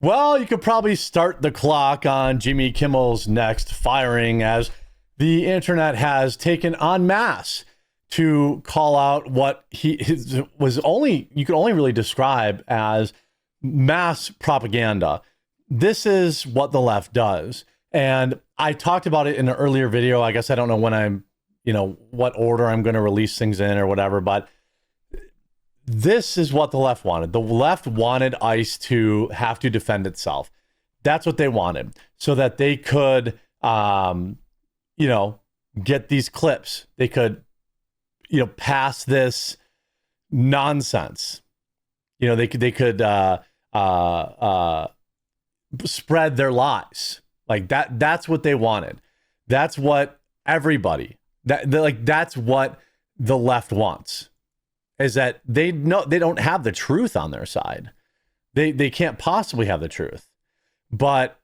Well, you could probably start the clock on Jimmy Kimmel's next firing, as the internet has taken en masse to call out what you could only really describe as mass propaganda. This is what the left does. And I talked about it in an earlier video. I guess I don't know when what order I'm going to release things in or whatever, but this is what the left wanted. The left wanted ICE to have to defend itself. That's what they wanted, so that they could, get these clips. They could, pass this nonsense. They could spread their lies like that. That's what they wanted. That's what everybody. That's what the left wants. Is that they know they don't have the truth on their side. They can't possibly have the truth, but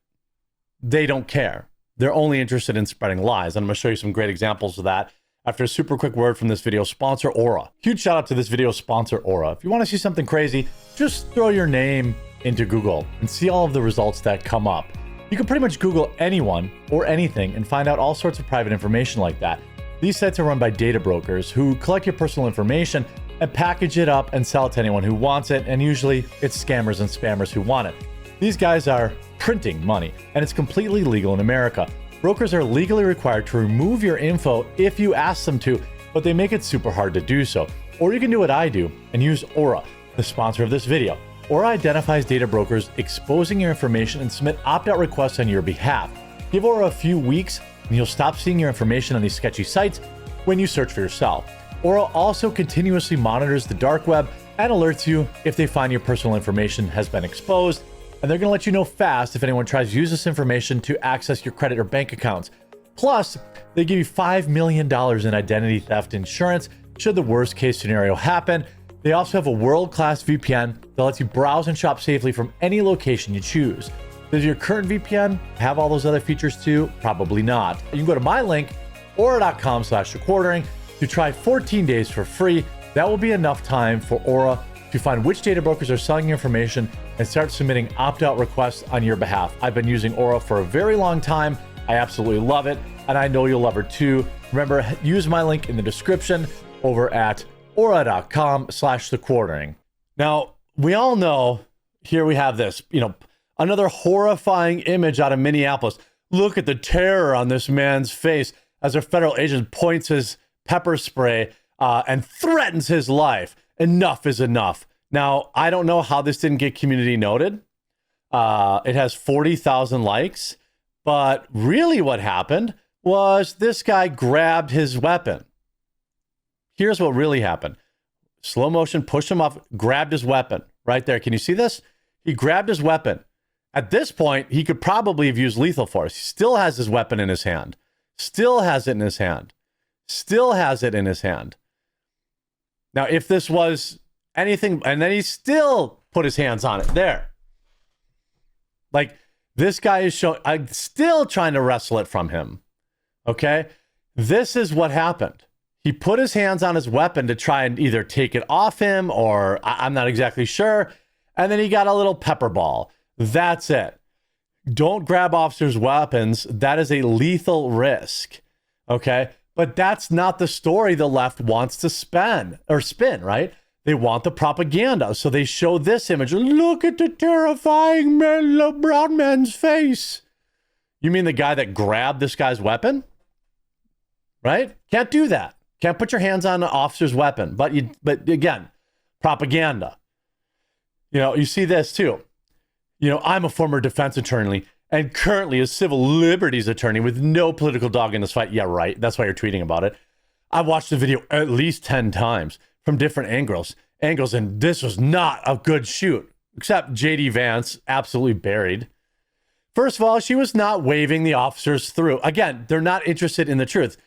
they don't care. They're only interested in spreading lies. And I'm going to show you some great examples of that after a super quick word from this video sponsor, Aura. Huge shout out to this video sponsor, Aura. If you want to see something crazy, just throw your name into Google and see all of the results that come up. You can pretty much Google anyone or anything and find out all sorts of private information like that. These sites are run by data brokers who collect your personal information and package it up and sell it to anyone who wants it, and usually it's scammers and spammers who want it. These guys are printing money, and it's completely legal in America. Brokers are legally required to remove your info if you ask them to, but they make it super hard to do so. Or you can do what I do and use Aura, the sponsor of this video. Aura identifies data brokers exposing your information and submit opt-out requests on your behalf. Give Aura a few weeks and you'll stop seeing your information on these sketchy sites when you search for yourself. Aura also continuously monitors the dark web and alerts you if they find your personal information has been exposed, and they're going to let you know fast if anyone tries to use this information to access your credit or bank accounts. Plus, they give you $5 million in identity theft insurance should the worst case scenario happen. They also have a world-class VPN that lets you browse and shop safely from any location you choose. Does your current VPN have all those other features too? Probably not. You can go to my link, aura.com/thequartering, to try 14 days for free. That will be enough time for Aura to find which data brokers are selling your information and start submitting opt-out requests on your behalf. I've been using Aura for a very long time. I absolutely love it, and I know you'll love her too. Remember, use my link in the description over at aura.com/thequartering. Now, we all know, here we have this, another horrifying image out of Minneapolis. Look at the terror on this man's face as a federal agent points his pepper spray and threatens his life. Enough is enough. Now, I don't know how this didn't get community noted. It has 40,000 likes, but really what happened was this guy grabbed his weapon. Here's what really happened. Slow motion, pushed him off, grabbed his weapon right there. Can you see this? He grabbed his weapon. At this point, he could probably have used lethal force. He still has his weapon in his hand. Still has it in his hand. Still has it in his hand. Now, if this was anything, and then he still put his hands on it there. Like, this guy is I'm still trying to wrestle it from him. Okay? This is what happened. He put his hands on his weapon to try and either take it off him, or I'm not exactly sure. And then he got a little pepper ball. That's it. Don't grab officers' weapons. That is a lethal risk. Okay? But that's not the story the left wants to spin, right? They want the propaganda. So they show this image. Look at the terrifying brown man's face. You mean the guy that grabbed this guy's weapon? Right? Can't do that. Can't put your hands on an officer's weapon. But again, propaganda. You see this too. I'm a former defense attorney and currently a civil liberties attorney with no political dog in this fight. Yeah, right. That's why you're tweeting about it. I watched the video at least 10 times from different angles, and this was not a good shoot, except JD Vance absolutely buried. First of all, she was not waving the officers through. Again, they're not interested in the truth.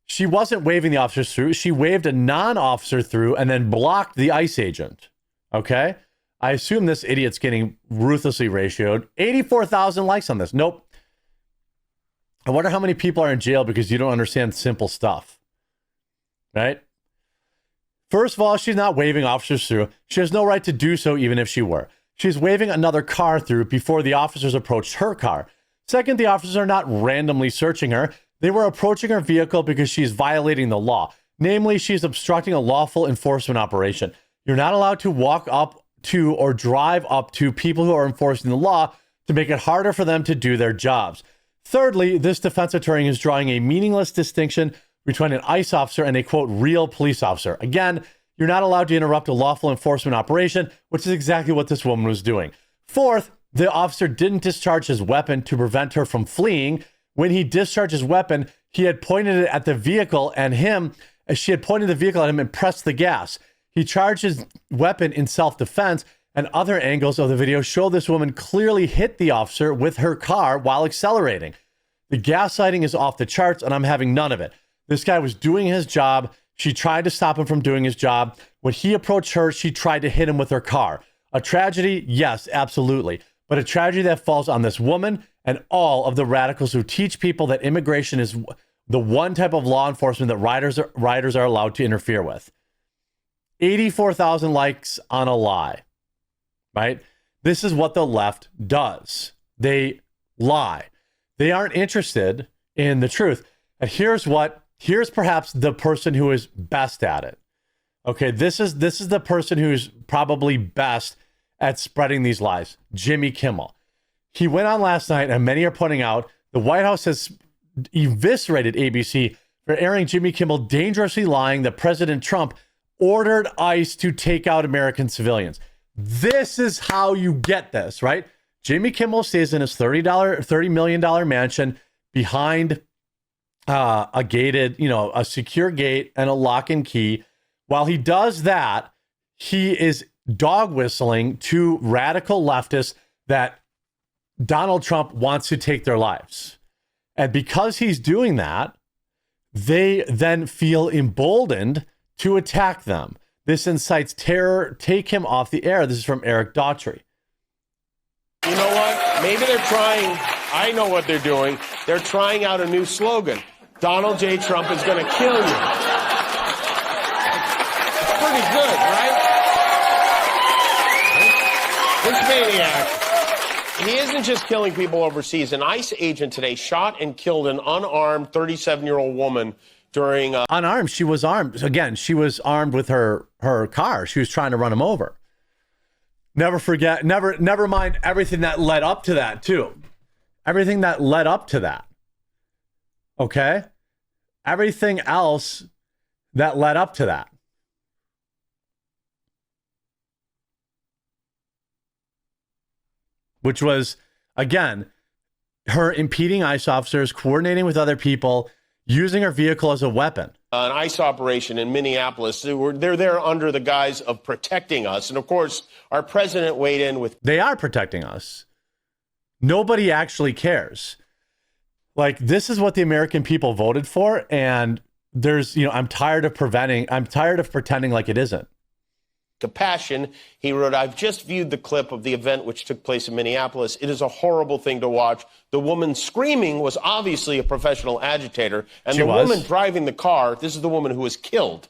She wasn't waving the officers through. She waved a non-officer through and then blocked the ICE agent. Okay? I assume this idiot's getting ruthlessly ratioed. 84,000 likes on this. Nope. I wonder how many people are in jail because you don't understand simple stuff. Right? First of all, she's not waving officers through. She has no right to do so even if she were. She's waving another car through before the officers approached her car. Second, the officers are not randomly searching her. They were approaching her vehicle because she's violating the law. Namely, she's obstructing a lawful enforcement operation. You're not allowed to walk up to or drive up to people who are enforcing the law to make it harder for them to do their jobs. Thirdly, this defense attorney is drawing a meaningless distinction between an ICE officer and a, quote, real police officer. Again, you're not allowed to interrupt a lawful enforcement operation, which is exactly what this woman was doing. Fourth, the officer didn't discharge his weapon to prevent her from fleeing. When he discharged his weapon, he had pointed it at the vehicle and she had pointed the vehicle at him and pressed the gas. He charged his weapon in self-defense, and other angles of the video show this woman clearly hit the officer with her car while accelerating. The gaslighting is off the charts, and I'm having none of it. This guy was doing his job. She tried to stop him from doing his job. When he approached her, she tried to hit him with her car. A tragedy? Yes, absolutely. But a tragedy that falls on this woman and all of the radicals who teach people that immigration is the one type of law enforcement that riders are allowed to interfere with. 84,000 likes on a lie, right? This is what the left does. They lie. They aren't interested in the truth. And here's perhaps the person who is best at it. Okay, this is the person who's probably best at spreading these lies, Jimmy Kimmel. He went on last night, and many are pointing out the White House has eviscerated ABC for airing Jimmy Kimmel dangerously lying that President Trump ordered ICE to take out American civilians. This is how you get this, right? Jimmy Kimmel stays in his $30 million mansion behind a gated, a secure gate and a lock and key. While he does that, he is dog whistling to radical leftists that Donald Trump wants to take their lives. And because he's doing that, they then feel emboldened to attack them. This incites terror. Take him off the air. This is from Eric Daughtry. You know what? Maybe they're trying. I know what they're doing. They're trying out a new slogan. Donald J. Trump is going to kill you. It's pretty good, right? This maniac. He isn't just killing people overseas. An ICE agent today shot and killed an unarmed 37-year-old woman during... Unarmed. She was armed. Again, she was armed with her car. She was trying to run him over. Never forget, never mind everything that led up to that, too. Everything that led up to that. Okay? Everything else that led up to that. Which was, again, her impeding ICE officers, coordinating with other people, using her vehicle as a weapon. An ICE operation in Minneapolis. They're there under the guise of protecting us. And, of course, our president weighed in with... They are protecting us. Nobody actually cares. Like, this is what the American people voted for. And there's, I'm tired of pretending like it isn't. Compassion, he wrote, I've just viewed the clip of the event which took place in Minneapolis. It is a horrible thing to watch. The woman screaming was obviously a professional agitator. And woman driving the car, this is the woman who was killed,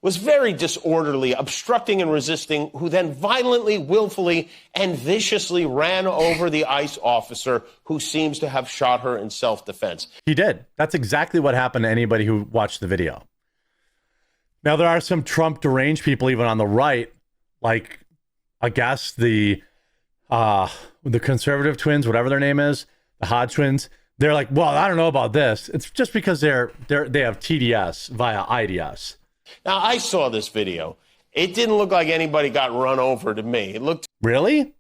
was very disorderly, obstructing and resisting, who then violently, willfully, and viciously ran over the ICE officer who seems to have shot her in self-defense. He did. That's exactly what happened to anybody who watched the video. Now, there are some Trump deranged people even on the right, like, I guess the conservative twins, whatever their name is, the Hodge twins. They're like, well, I don't know about this. It's just because they have TDS via IDS. Now, I saw this video. It didn't look like anybody got run over to me. It looked... Really?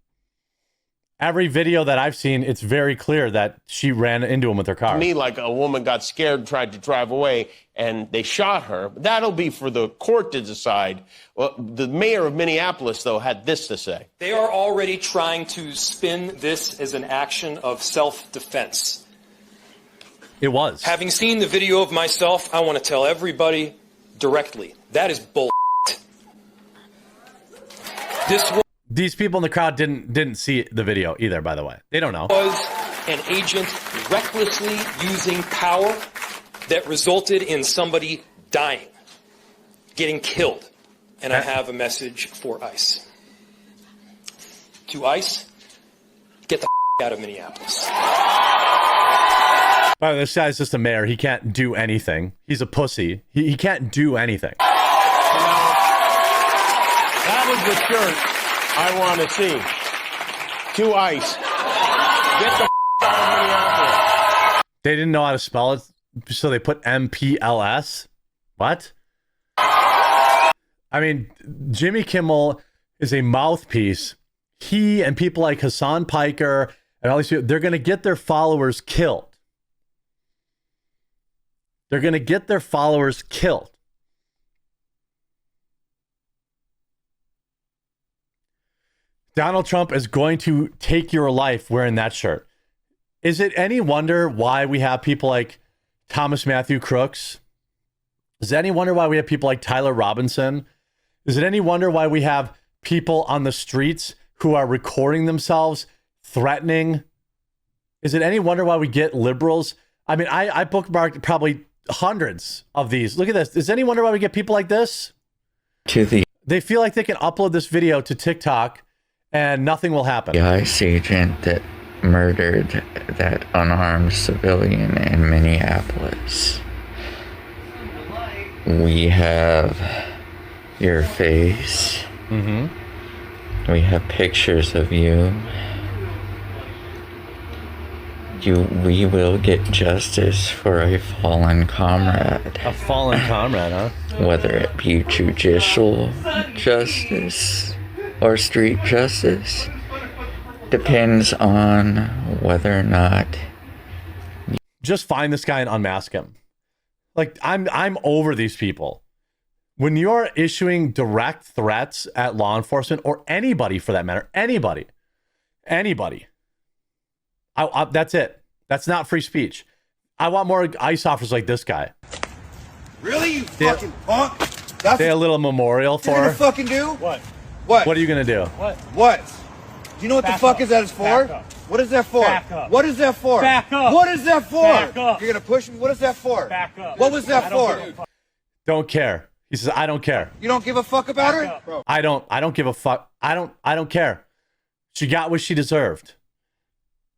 Every video that I've seen, it's very clear that she ran into him with her car. To me, like a woman got scared, tried to drive away, and they shot her. That'll be for the court to decide. Well, the mayor of Minneapolis, though, had this to say. They are already trying to spin this as an action of self-defense. It was. Having seen the video of myself, I want to tell everybody directly, that is bull. These people in the crowd didn't see the video either, by the way. They don't know. Was an agent recklessly using power that resulted in somebody dying, getting killed. And I have a message for ICE. to ICE, get the out of Minneapolis. By the way, this guy's just a mayor. He can't do anything. He's a pussy. He can't do anything. That was the shirt I want to see. To ICE. Get the out of Minneapolis. They didn't know how to spell it, so they put MPLS. What? I mean, Jimmy Kimmel is a mouthpiece. He and people like Hassan Piker and all these people, they're going to get their followers killed. They're going to get their followers killed. Donald Trump is going to take your life wearing that shirt. Is it any wonder why we have people like Thomas Matthew Crooks? Is it any wonder why we have people like Tyler Robinson? Is it any wonder why we have people on the streets who are recording themselves threatening? Is it any wonder why we get liberals? I mean, I bookmarked probably hundreds of these. Look at this. Is it any wonder why we get people like this? They feel like they can upload this video to TikTok and nothing will happen. The ICE agent that murdered that unarmed civilian in Minneapolis. We have your face. Mm-hmm. We have pictures of you. We will get justice for a fallen comrade. A fallen comrade, huh? Whether it be judicial justice or street justice, depends on whether or not. Just find this guy and unmask him. Like, I'm over these people. When you're issuing direct threats at law enforcement or anybody for that matter, anybody, that's it. That's not free speech. I want more ICE officers like this guy. Really, you fucking punk? That's they had a little memorial for her. What you gonna fucking do? What? What are you gonna do? What? Do you know what the fuck is that is for? What is that for? What is that for? Back up. What is that for? Back up. You're gonna push me? What is that for? Back up. What was that for? Don't care. He says, I don't care. You don't give a fuck about her? Bro. I don't give a fuck. I don't care. She got what she deserved.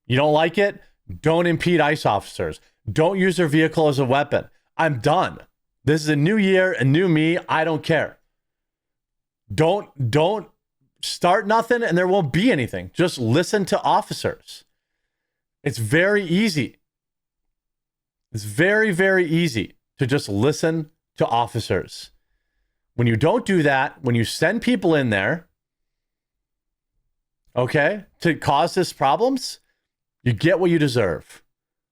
You don't like it? Don't impede ICE officers. Don't use their vehicle as a weapon. I'm done. This is a new year, a new me. I don't care. Don't start nothing and there won't be anything. Just listen to officers. It's very easy. It's very, very easy to just listen to officers. When you don't do that, when you send people in there, okay, to cause this problems, you get what you deserve.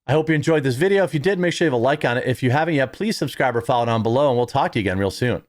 I hope you enjoyed this video. If you did, make sure you have a like on it. If you haven't yet, please subscribe or follow down below, and we'll talk to you again real soon.